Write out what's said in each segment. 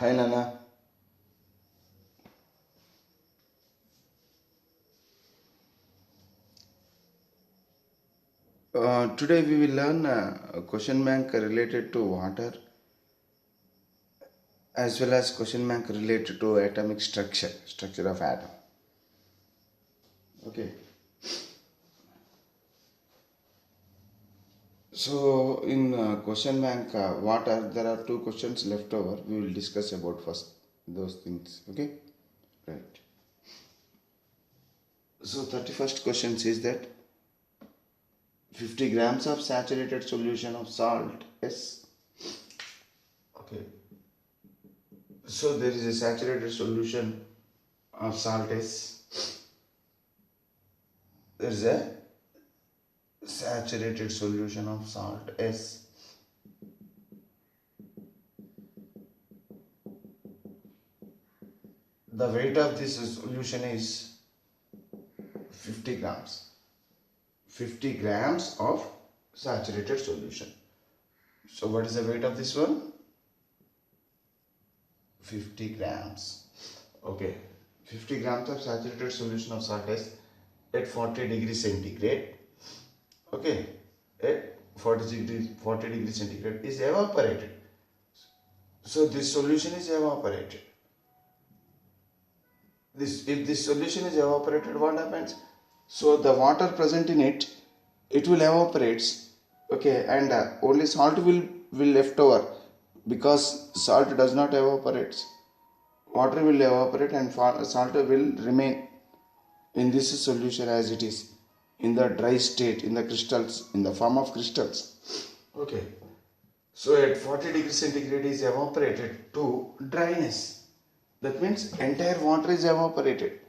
Hi Nana. Today we will learn a question bank related to water as well as question bank related to atomic structure of atom. Okay. So in question bank water there are two questions left over. We will discuss about first those things. Okay. Right. So 31st question says that 50 grams of saturated solution of salt is okay. So there is a saturated solution of salt is there is a saturated solution of salt S. The weight of this solution is 50 grams. 50 grams of saturated solution. So what is the weight of this one? 50 grams. Okay. 50 grams of saturated solution of salt S at 40 degrees centigrade. Okay. At 40 degrees centigrade is evaporated. So this solution is evaporated. If this solution is evaporated, what happens? So the water present in it will evaporate. Okay, and only salt will left over, because salt does not evaporate. Water will evaporate and salt will remain in this solution as it is, in the dry state, in the crystals, in the form of crystals. Okay. So at 40 degrees centigrade is evaporated to dryness. That means entire water is evaporated.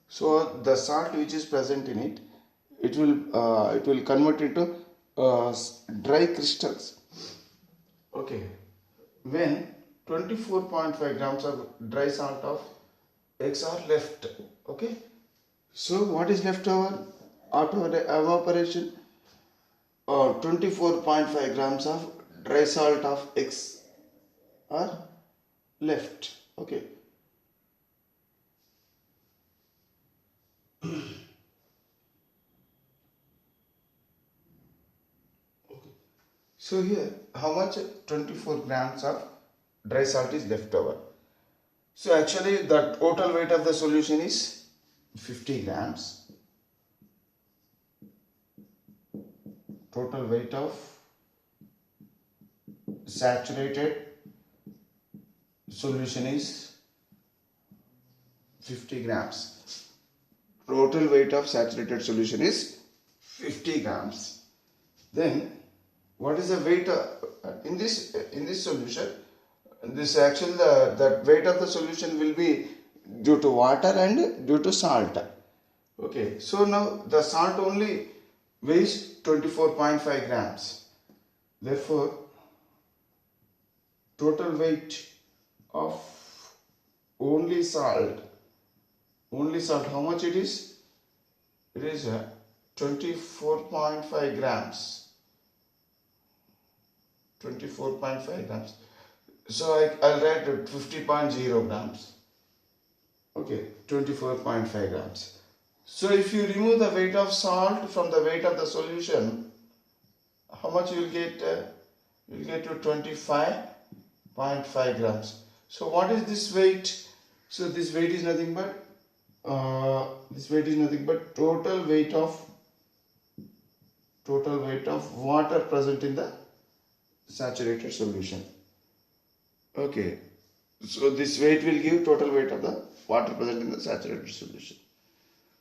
So the salt which is present in it, it will convert into dry crystals. Okay. When 24.5 grams of dry salt of X are left. Okay. So what is left over after evaporation? 24.5 grams of dry salt of X are left. Okay. So here, how much? 24 grams of dry salt is left over. So actually the total weight of the solution is 50 grams. Total weight of saturated solution is 50 grams. Total weight of saturated solution is 50 grams. Then what is the weight in this solution? This actually the weight of the solution will be due to water and due to salt. Okay, so now the salt only weighs 24.5 grams. Therefore, total weight of only salt, how much it is? It is 24.5 grams. 24.5 grams. So I'll write 50.0 grams. Okay, 24.5 grams. So if you remove the weight of salt from the weight of the solution, how much you will get? You will get to 25.5 grams. So what is this weight? So this weight is nothing but total weight of water present in the saturated solution. Okay, so this weight will give total weight of the water present in the saturated solution.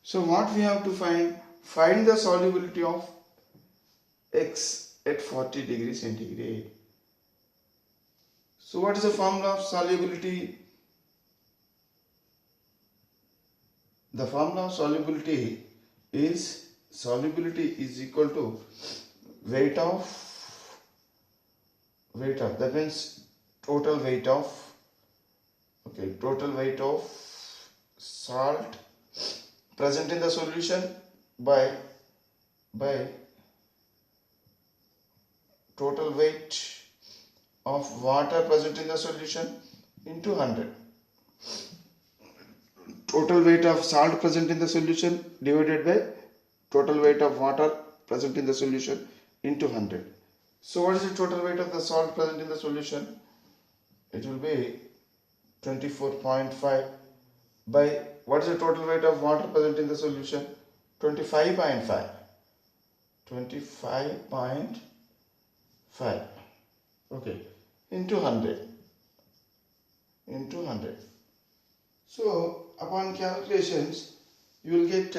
So what we have to find the solubility of X at 40 degrees centigrade. So what is the formula of solubility? The formula of solubility is equal to weight of that means total weight of salt present in the solution by total weight of water present in the solution into 100. Total weight of salt present in the solution divided by total weight of water present in the solution into 100. So what is the total weight of the salt present in the solution? It will be 24.5 by what is the total weight of water present in the solution? 25.5. 25.5. Okay, into 100. Into 100. So upon calculations, you will get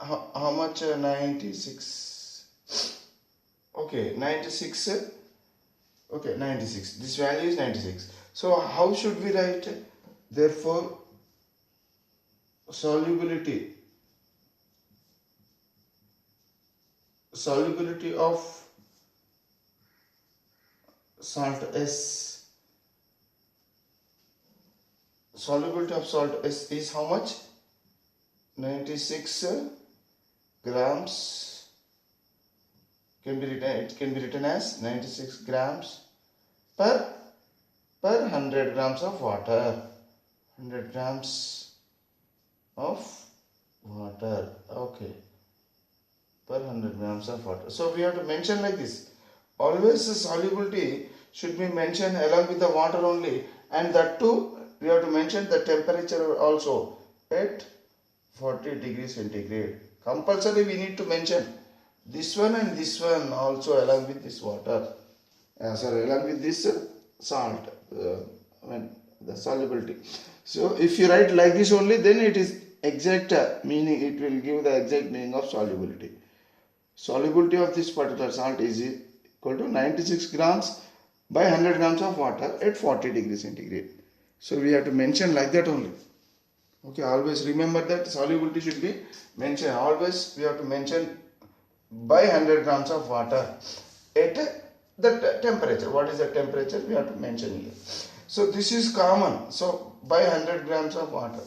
how much? 96. Okay, 96. Okay, 96. This value is 96. So how should we write? Therefore, solubility of salt S. Solubility of salt S is how much? 96 grams. It can be written as 96 grams per 100 grams of water. 100 grams of water. Okay. Per 100 grams of water. So we have to mention like this. Always the solubility should be mentioned along with the water only, and that too we have to mention the temperature also at 40 degrees centigrade. Compulsory we need to mention this one and this one also along with this water. Along with this salt, the solubility. So if you write like this only, then it is exact meaning, it will give the exact meaning of solubility. Solubility of this particular salt is equal to 96 grams by 100 grams of water at 40 degrees centigrade. So we have to mention like that only. Okay, always remember that solubility should be mentioned. Always we have to mention by 100 grams of water at the temperature. What is the temperature? We have to mention here. So this is common. So by 100 grams of water.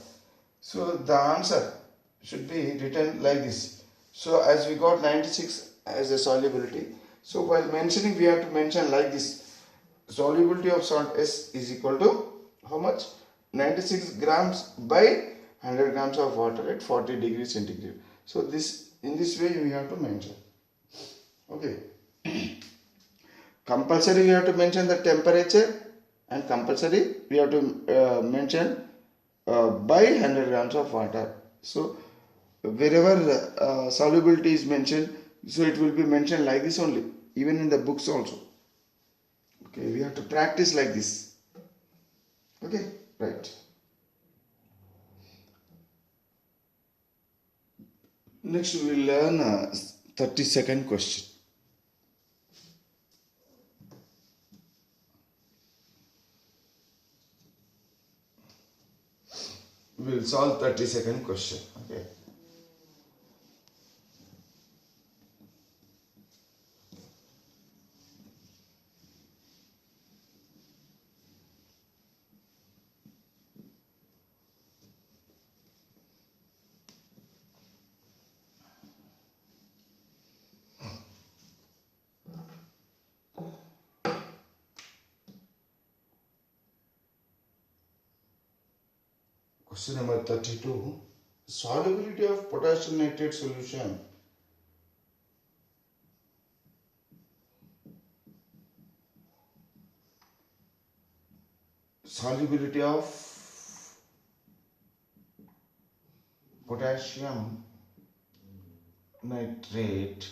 So the answer should be written like this. So as we got 96 as a solubility, so while mentioning we have to mention like this. Solubility of salt S is equal to how much? 96 grams by 100 grams of water at 40 degrees centigrade. So this, in this way we have to mention. Okay. Compulsory we have to mention the temperature, and compulsory we have to mention by 100 grams of water. So wherever solubility is mentioned, so it will be mentioned like this only, even in the books also. Okay, we have to practice like this. Okay, right. Next we will learn 32nd question. We will solve 32nd question. Okay. Question number 32. Solubility of potassium nitrate solution. Solubility of potassium nitrate.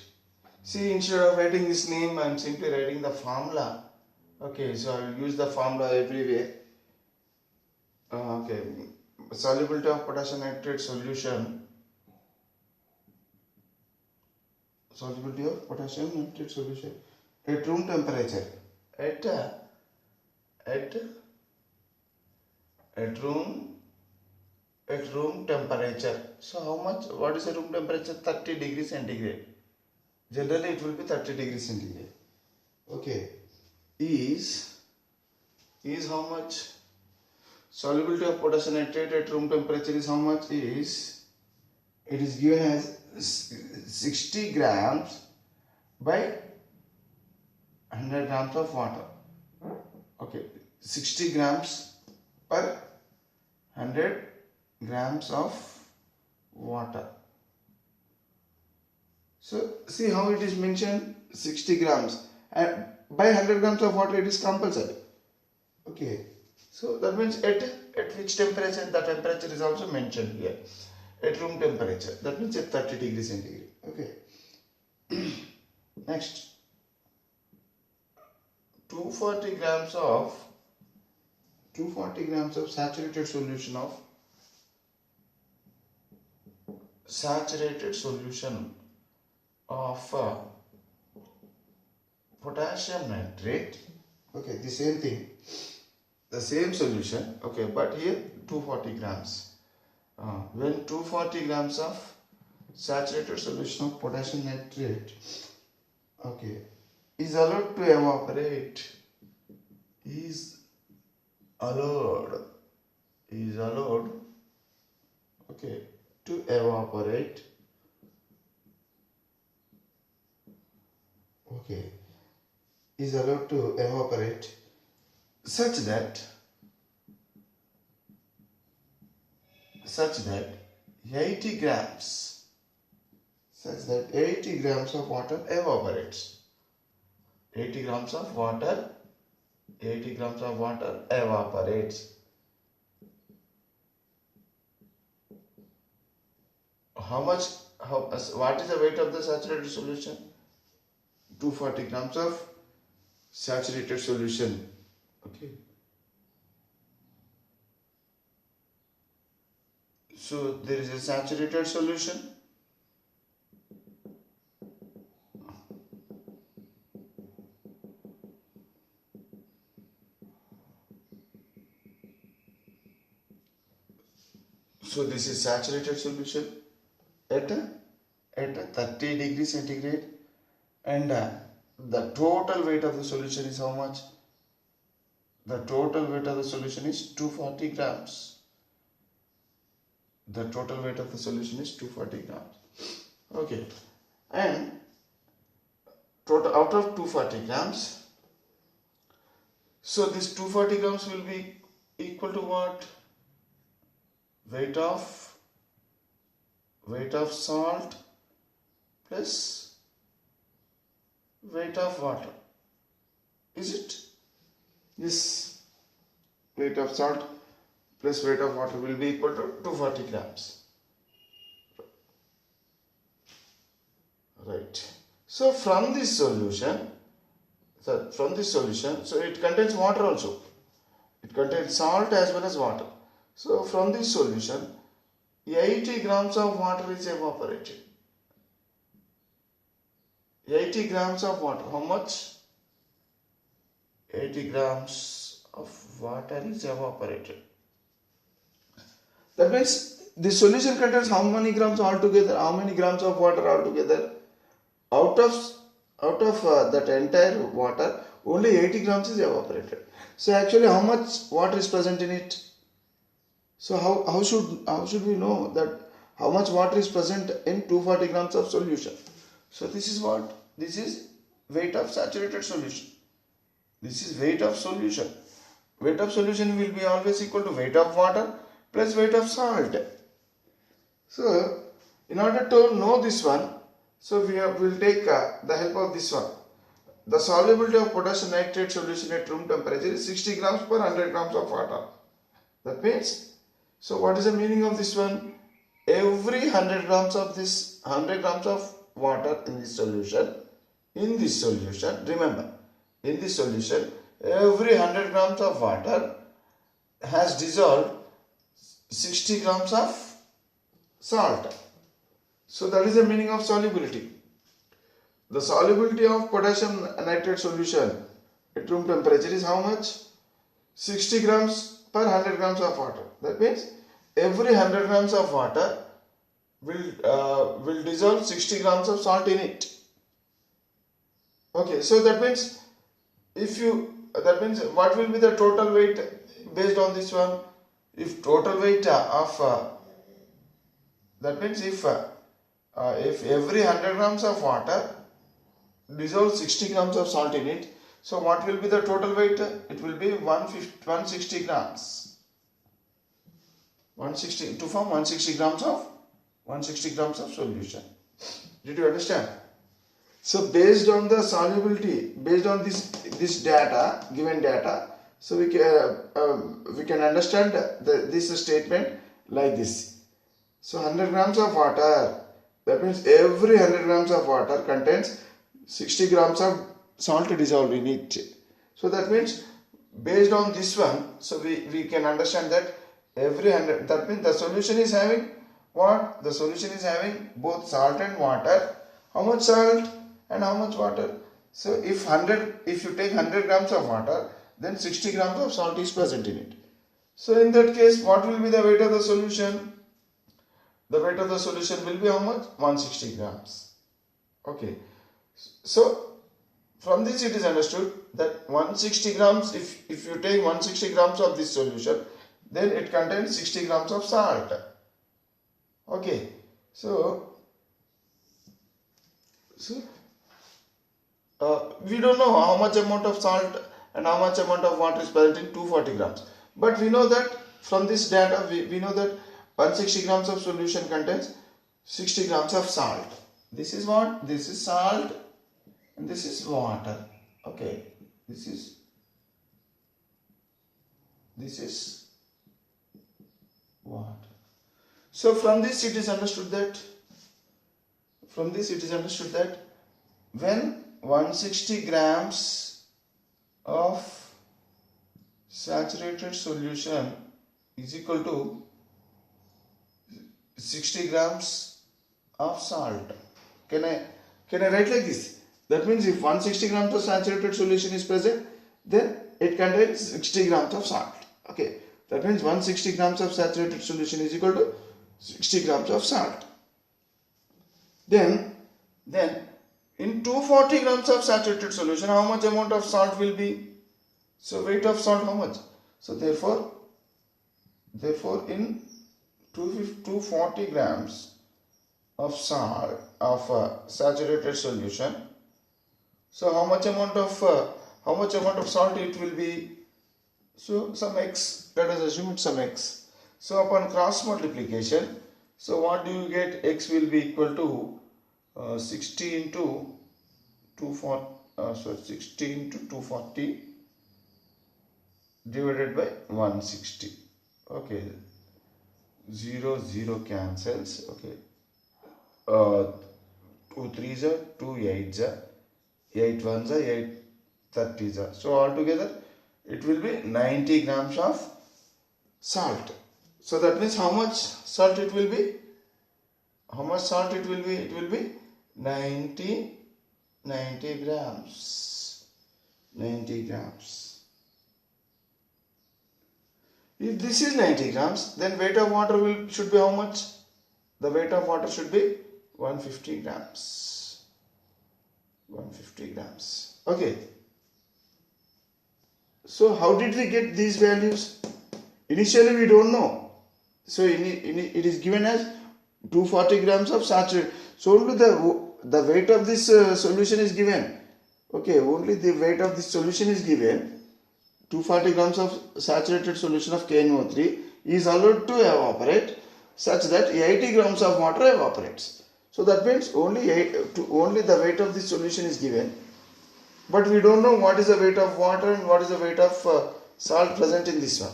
See, instead of writing this name, I am simply writing the formula. Okay, so I will use the formula everywhere. Okay. Solubility of potassium nitrate solution. Solubility of potassium nitrate solution at room temperature. At room temperature. So how much? What is the room temperature? 30 degrees centigrade. Generally it will be 30 degrees centigrade. Okay. Is how much? Solubility of potassium nitrate at room temperature is how much? It is given as 60 grams by 100 grams of water. Okay, 60 grams per 100 grams of water. So see how it is mentioned, 60 grams, and by 100 grams of water it is compulsory. Okay, so that means at which temperature? The temperature is also mentioned here, at room temperature, that means at 30 degrees centigrade. Okay. Next, 240 grams of saturated solution of potassium nitrate. Okay, the same thing, the same solution. Okay, but here 240 grams. When 240 grams of saturated solution of potassium nitrate, okay, is allowed to evaporate, is allowed, okay, to evaporate, okay, is allowed to evaporate such that 80 grams, of water evaporates. 80 grams of water evaporates. What is the weight of the saturated solution? 240 grams of saturated solution. Okay. So there is a saturated solution. So this is saturated solution at 30 degrees centigrade, and the total weight of the solution is how much? The total weight of the solution is 240 grams. The total weight of the solution is 240 grams. Okay, and total out of 240 grams, so this 240 grams will be equal to what? Weight of salt plus weight of water. Is it? Yes. Weight of salt plus weight of water will be equal to 240 grams. Right. So from this solution, so it contains water also. It contains salt as well as water. So from this solution, 80 grams of water is evaporated. 80 grams of water. How much? 80 grams of water is evaporated. That means the solution contains how many grams altogether? How many grams of water altogether? Out of that entire water, only 80 grams is evaporated. So actually, how much water is present in it? So how should we know that how much water is present in 240 grams of solution? So this is what? This is weight of saturated solution. This is weight of solution. Weight of solution will be always equal to weight of water plus weight of salt. So in order to know this one, so we'll take the help of this one. The solubility of potassium nitrate solution at room temperature is 60 grams per 100 grams of water. That means, so what is the meaning of this one? Every 100 grams of water in this solution, remember, in this solution, every 100 grams of water has dissolved 60 grams of salt. So that is the meaning of solubility. The solubility of potassium nitrate solution at room temperature is how much? 60 grams per 100 grams of water. That means every 100 grams of water will dissolve 60 grams of salt in it. Okay, so that means what will be the total weight based on this one? If total weight if every 100 grams of water dissolves 60 grams of salt in it, So what will be the total weight? It will be 160 grams. 160 to form 160 grams of solution. Did you understand? So based on the solubility, based on this data, given data, so we can understand this statement like this. So 100 grams of water, that means every 100 grams of water contains 60 grams of salt dissolved in it. So that means based on this one, so we can understand that every 100, that means the solution is having what? The solution is having both salt and water. How much salt and how much water? So if you take 100 grams of water, then 60 grams of salt is present in it. So in that case, what will be the weight of the solution? The weight of the solution will be how much? 160 grams. Okay. So from this it is understood that 160 grams, if you take 160 grams of this solution, then it contains 60 grams of salt. Okay. So we don't know how much amount of salt and how much amount of water is present in 240 grams. But we know that from this data, we know that 160 grams of solution contains 60 grams of salt. This is what? This is salt and this is water. Okay. This is water. So from this it is understood that when 160 grams of saturated solution is equal to 60 grams of salt. Can I write like this? That means if 160 grams of saturated solution is present, then it contains 60 grams of salt. Okay. That means 160 grams of saturated solution is equal to 60 grams of salt. Then in 240 grams of saturated solution, how much amount of salt will be? So weight of salt how much? So therefore in 240 grams of salt of saturated solution, so how much amount of salt it will be? So some x, let us assume it's some x. So upon cross multiplication, so what do you get? X will be equal to 60 into 240 divided by 160. Okay, 0 cancels. Okay, 2 3s are 2 8s are 8 1s are 8 30s are. So altogether it will be 90 grams of salt. So that means how much salt it will be? How much salt it will be? It will be 90 grams. 90 grams. If this is 90 grams, then weight of water should be how much? The weight of water should be 150 grams. 150 grams. Okay. So how did we get these values? Initially we don't know. So it is given as 240 grams of saturated. So only the weight of this solution is given. Okay, only the weight of this solution is given. 240 grams of saturated solution of KNO3 is allowed to evaporate such that 80 grams of water evaporates. So that means only the weight of this solution is given. But we don't know what is the weight of water and what is the weight of salt present in this one.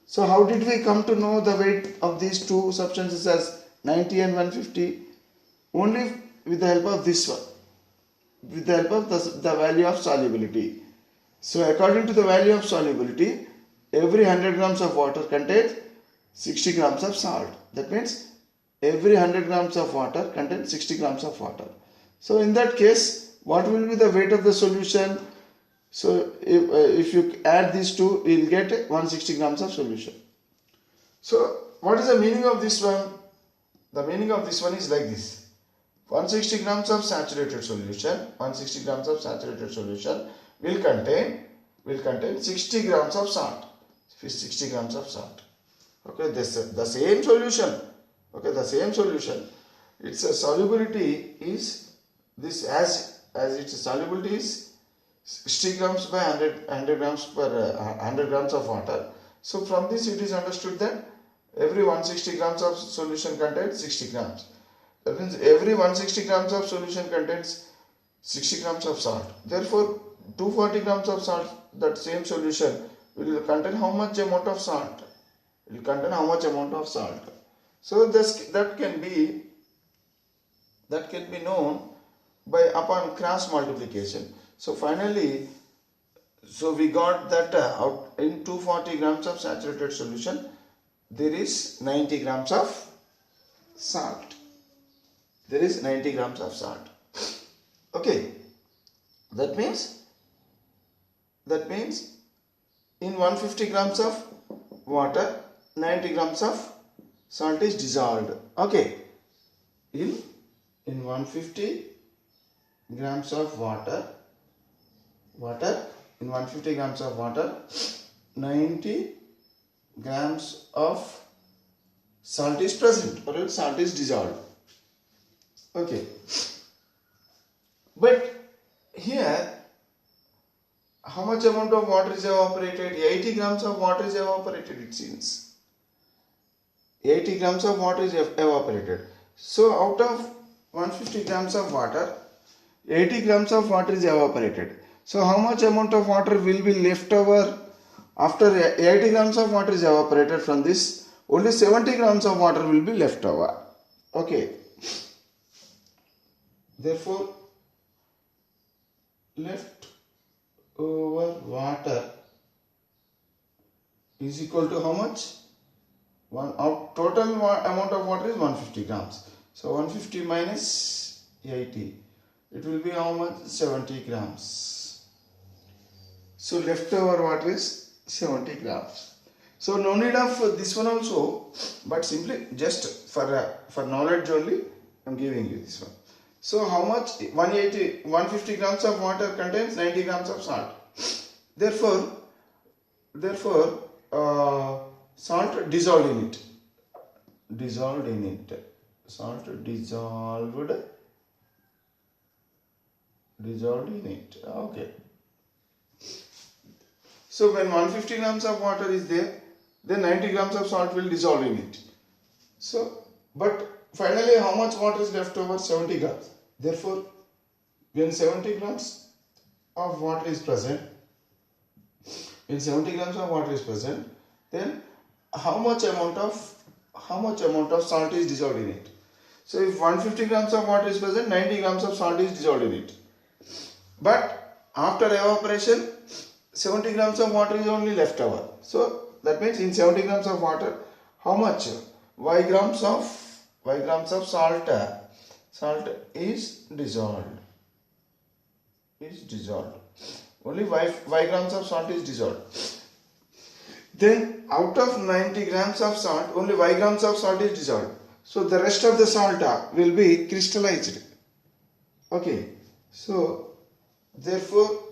So how did we come to know the weight of these two substances as 90 and 150? Only with the help of this one. With the help of the value of solubility. So according to the value of solubility, every 100 grams of water contains 60 grams of salt. That means every 100 grams of water contains 60 grams of water. So in that case, what will be the weight of the solution? So if you add these two, you will get 160 grams of solution. So what is the meaning of this one? The meaning of this one is like this. 160 grams of saturated solution will contain 60 grams of salt. 60 grams of salt. Okay, the same solution. Okay, the same solution. Its solubility is this, as its solubility is 60 grams by 100 grams per 100 grams of water. So from this it is understood that every 160 grams of solution contains 60 grams. That means every 160 grams of solution contains 60 grams of salt. Therefore 240 grams of salt, that same solution will contain how much amount of salt? It will contain how much amount of salt. So that can be known by upon cross multiplication. So finally, so we got that out in 240 grams of saturated solution, there is 90 grams of salt. There is 90 grams of salt. Okay, that means in 150 grams of water, 90 grams of salt is dissolved. Okay, in 150 grams of water, in 150 grams of water, 90 grams of salt is present, or else salt is dissolved. Okay, but here how much amount of water is evaporated? 80 grams of water is evaporated, it seems. 80 grams of water is evaporated. So out of 150 grams of water, 80 grams of water is evaporated. So how much amount of water will be left over after 80 grams of water is evaporated from this? Only 70 grams of water will be left over. Okay. Therefore, left over water is equal to how much? Total amount of water is 150 grams. So 150 minus 80. It will be how much? 70 grams. So leftover water is 70 grams. So no need of this one also, but simply just for knowledge only I am giving you this one. So how much? 150 grams of water contains 90 grams of salt. Therefore salt dissolved in it. Salt dissolved in it. Okay. So when 150 grams of water is there, then 90 grams of salt will dissolve in it. So, but finally how much water is left over? 70 grams. Therefore, when 70 grams of water is present, then how much amount of salt is dissolved in it? So if 150 grams of water is present, 90 grams of salt is dissolved in it. But after evaporation, 70 grams of water is only left over. So that means in 70 grams of water, how much y grams of salt is dissolved. Only y grams of salt is dissolved. Then out of 90 grams of salt, only y grams of salt is dissolved. So the rest of the salt will be crystallized. Okay. So therefore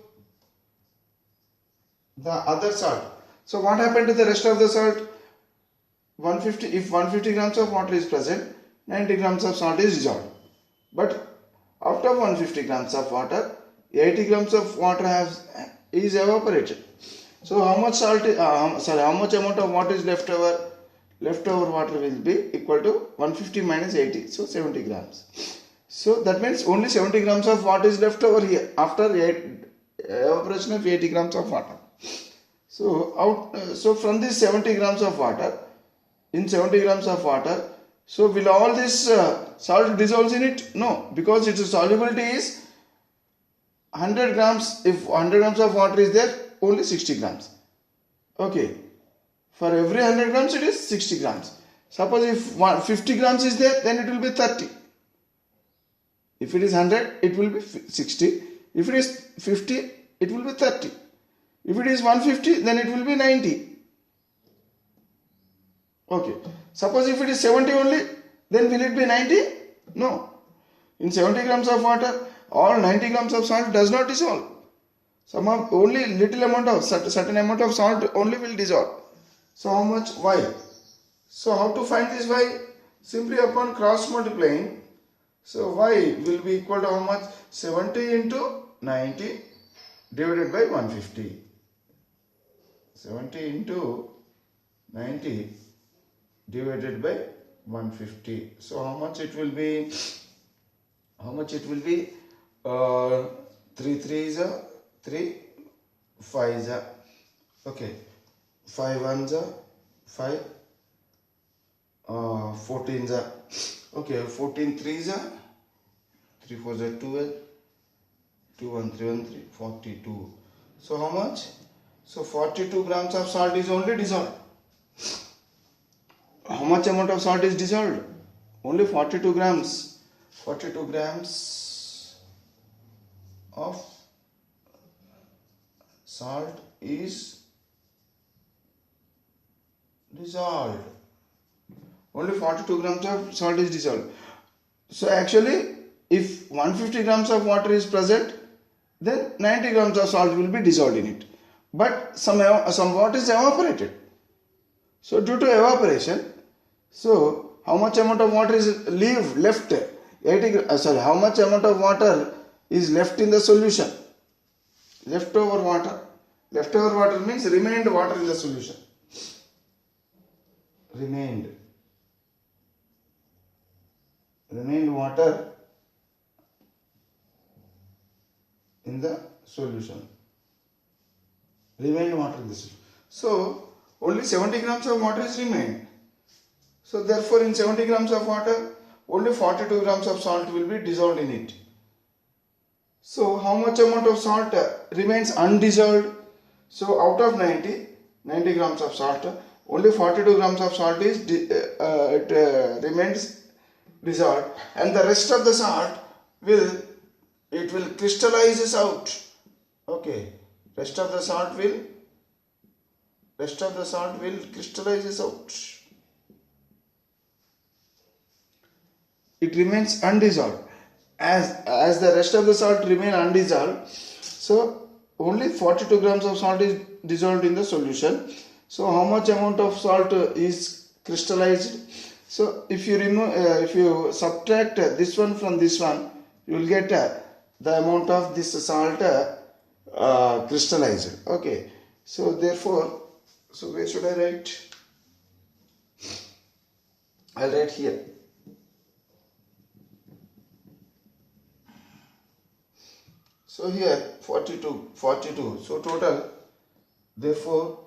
the other salt. So what happened to the rest of the salt? If 150 grams of water is present, 90 grams of salt is dissolved. But after 150 grams of water, 80 grams of water is evaporated. So how much how much amount of water is left over? Leftover water will be equal to 150 minus 80, so 70 grams. So that means only 70 grams of water is left over here after evaporation of 80 grams of water. So from this 70 grams of water, so will all this salt dissolve in it? No, because its solubility is 100 grams. If 100 grams of water is there, only 60 grams. Okay. For every 100 grams, it is 60 grams. Suppose if 50 grams is there, then it will be 30. If it is 100, it will be 60. If it is 50, it will be 30. If it is 150, then it will be 90. Okay. Suppose if it is 70 only, then will it be 90? No. In 70 grams of water, all 90 grams of salt does not dissolve. Only little amount of certain amount of salt only will dissolve. So how much? Y. So how to find this Y? Simply upon cross multiplying. So Y will be equal to how much? 70 into 90 divided by 150. 70 into 90 divided by 150. So how much it will be? How much it will be? 3 3 is a 3, 5 is a, okay, 5 1 is a 5, 14 is a, okay, 14 3 is a 3 4 is a 12, 2 1 3 1 3, 42. So how much? So 42 grams of salt is only dissolved. How much amount of salt is dissolved? Only 42 grams. 42 grams of salt is dissolved. Only 42 grams of salt is dissolved. So actually, if 150 grams of water is present, then 90 grams of salt will be dissolved in it. But some water is evaporated. So due to evaporation, so how much amount of water is left? How much amount of water is left in the solution? Leftover water. Leftover water means remained water in the solution. Remained water in the solution. Remained water in the solution. So only 70 grams of water is remained. So therefore in 70 grams of water, only 42 grams of salt will be dissolved in it. So how much amount of salt remains undissolved? So out of 90 grams of salt, only 42 grams of salt is remains dissolved, and the rest of the salt will crystallizes out. Okay, rest of the salt will crystallizes out. It remains undissolved. As the rest of the salt remain undissolved, so only 42 grams of salt is dissolved in the solution. So how much amount of salt is crystallized? So if you subtract this one from this one, you will get the amount of this salt crystallized. Okay. So therefore, so where should I write? I'll write here. So here 42. So total, therefore,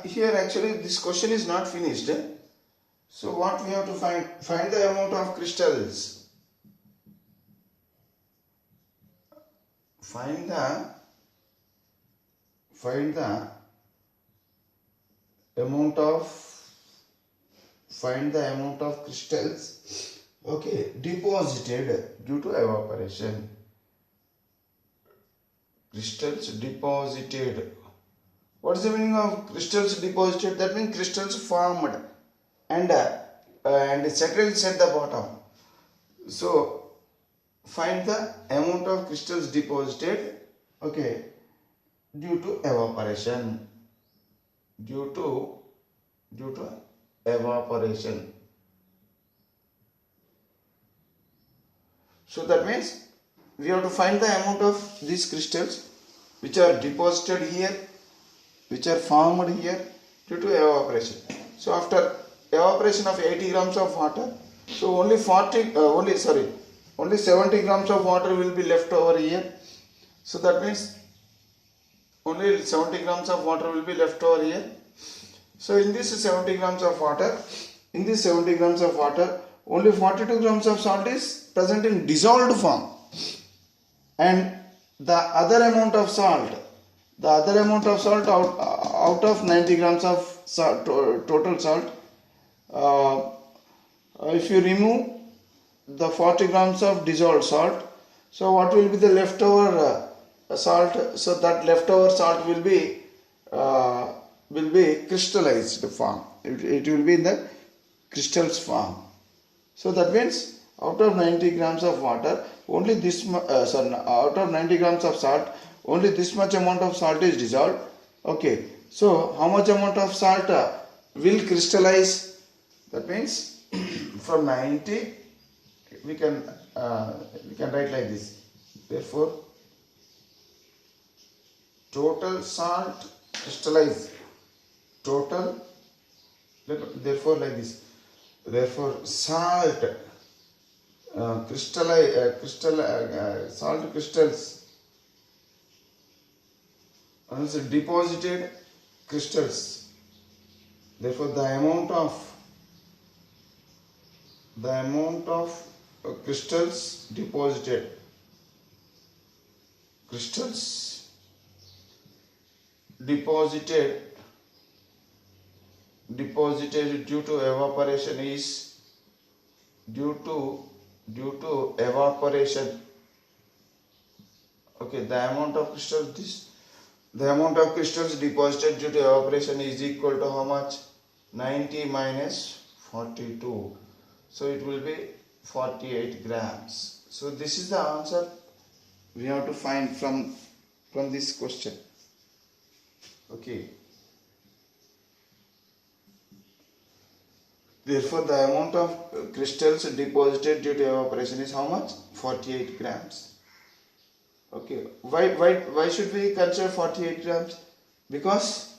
here actually this question is not finished. So what we have to find the amount of crystals. Find the amount of crystals, okay, deposited due to evaporation. Crystals deposited. What is the meaning of crystals deposited? That means crystals formed and settled at the bottom. So find the amount of crystals deposited, okay, due to evaporation. Due to evaporation. So that means we have to find the amount of these crystals which are deposited here, which are formed here due to evaporation. So after evaporation of 80 grams of water, so only 70 grams of water will be left over here. So that means only 70 grams of water will be left over here. So in this 70 grams of water, only 42 grams of salt is present in dissolved form, and the other amount of salt out of 90 grams of salt, total salt, if you remove the 40 grams of dissolved salt, so what will be the leftover salt? So that leftover salt will be crystallized form. It will be in the crystals form. So that means out of 90 grams of water, only this out of 90 grams of salt, only this much amount of salt is dissolved. Okay, So how much amount of salt will crystallize? That means from 90 we can write like this. Therefore total salt crystallize, total, therefore like this, therefore salt salt crystals, also deposited crystals, therefore the amount of crystals deposited, crystals deposited due to evaporation is due to evaporation. Okay, the amount of crystals deposited due to evaporation is equal to how much? 90 minus 42. So it will be 48 grams. So this is the answer we have to find from this question. Okay. Therefore, the amount of crystals deposited due to evaporation is how much? 48 grams. Okay. Why should we consider 48 grams? Because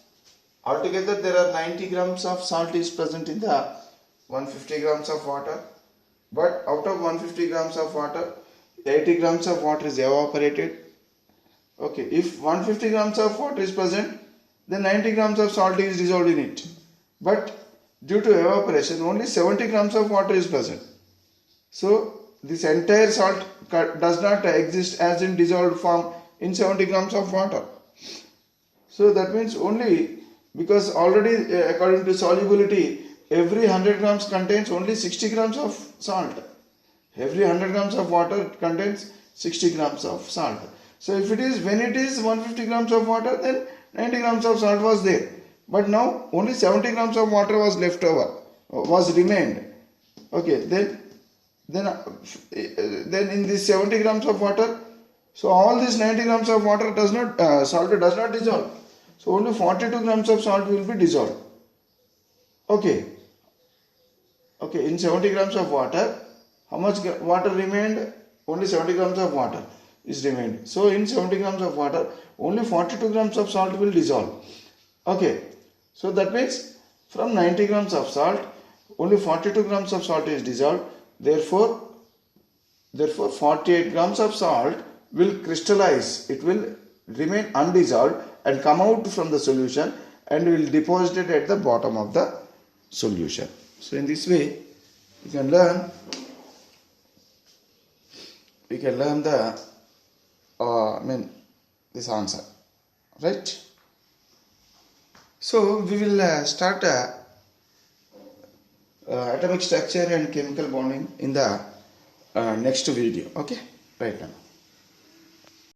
altogether there are 90 grams of salt is present in the 150 grams of water. But out of 150 grams of water, 80 grams of water is evaporated. Okay. If 150 grams of water is present, then 90 grams of salt is dissolved in it. But due to evaporation, only 70 grams of water is present. So this entire salt does not exist as in dissolved form in 70 grams of water. So that means only, because already according to solubility, every 100 grams contains only 60 grams of salt. Every 100 grams of water contains 60 grams of salt. So if it is, when it is 150 grams of water, then 90 grams of salt was there. But now only 70 grams of water was left over, was remained. Okay, then in this 70 grams of water, so all this 90 grams of water does not, salt does not dissolve. So only 42 grams of salt will be dissolved. Okay. Okay, in 70 grams of water, how much water remained? Only 70 grams of water is remained. So in 70 grams of water, only 42 grams of salt will dissolve. Okay, so that means from 90 grams of salt, only 42 grams of salt is dissolved. Therefore 48 grams of salt will crystallize. It will remain undissolved and come out from the solution and will deposit it at the bottom of the solution. So in this way, you can learn the this answer, right? So we will start atomic structure and chemical bonding in the next video. Okay, right now.